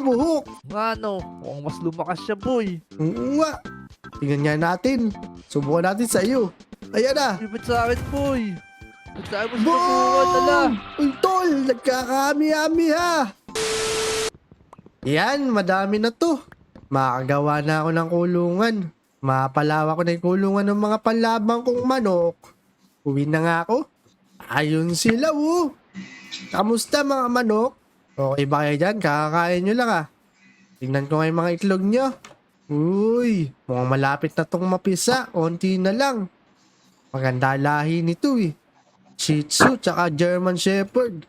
buhok. Nga no, mukhang mas lumakas siya boy. Oo nga. Tingnan nga natin. Subukan natin sa iyo. Ayan na. Ba't sa akin boy? Ba't sa akin mo sinubukan? Ala. Uy, tol! Nagkakami-ami ha! Yan, madami na to. Makagawa na ako ng kulungan. Mapalawa ko na yung kulungan ng mga panlabang kong manok. Uwi na nga ako. Ayun sila, oh. Kamusta mga manok? Okay ba kayo dyan? Kakakain nyo lang ah. Tingnan ko nga yung mga itlog nyo. Uy, mukhang malapit na tong mapisa. Onti na lang. Maganda lahi nito eh. Shih Tzu tsaka German Shepherd.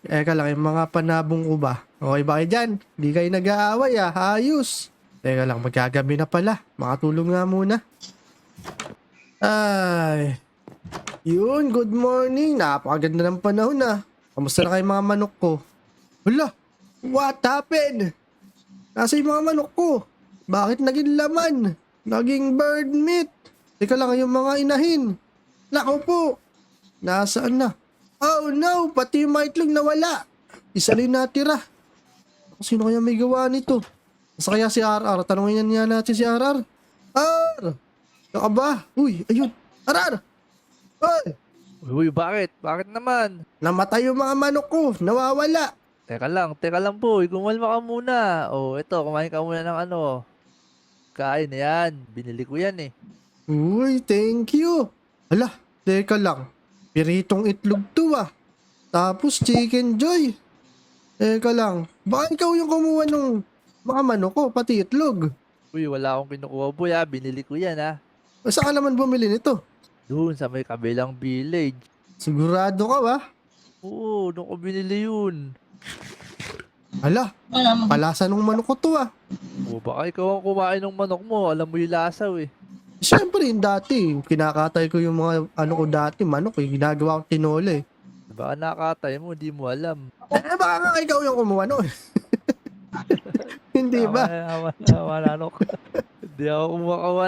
Eka lang, yung mga panabong ko ba? Okay ba kayo dyan? Di kayo nag-aaway ah. Ayos. Teka lang, magkagabi na pala. Makatulong nga muna. Ay. Yun, good morning. Napakaganda ng panahon ah. Kamusta na kayo mga manok ko? Hala, what happened? Nasa yung mga manok ko? Bakit naging laman? Naging bird meat? Teka lang, yung mga inahin. Nako po. Nasaan na? Oh no, pati yung mga itlog nawala. Isa rin natira. Sino kaya may gawa nito? Nasa kaya si RR? Tanungin niya natin si RR. RR! Saka ba? Uy, ayun. RR! Ay! Uy, bakit? Bakit naman? Namatay yung mga manok ko. Nawawala. Teka lang boy, kumalma ka muna. Oh, eto, kumain ka muna ng ano. Kain yan, binili ko yan eh. Uy, thank you. Hala, teka lang. Piritong itlog to ah. Tapos chicken joy. Teka lang. Baka ikaw yung kumuha nung mga manok ko, pati itlog. Uy, wala akong kinukuha boy ah, binili ko yan ah. Saan ka naman bumili nito? Doon sa may kabilang village. Sigurado ka ba? Oo, doon ko binili yun. Hala, palasa nung manok ko to ah. O baka ikaw ang kumain ng manok mo, alam mo yung lasaw eh. Siyempre, yung dati, kinakatay ko yung mga ano ko dati, manok eh. Ginagawa kong tinola eh. Baka nakatay mo, hindi mo alam. Eh, baka nga ikaw yung kumuha nun. Hindi ba? Tama na, manok. Hindi ako kumakawa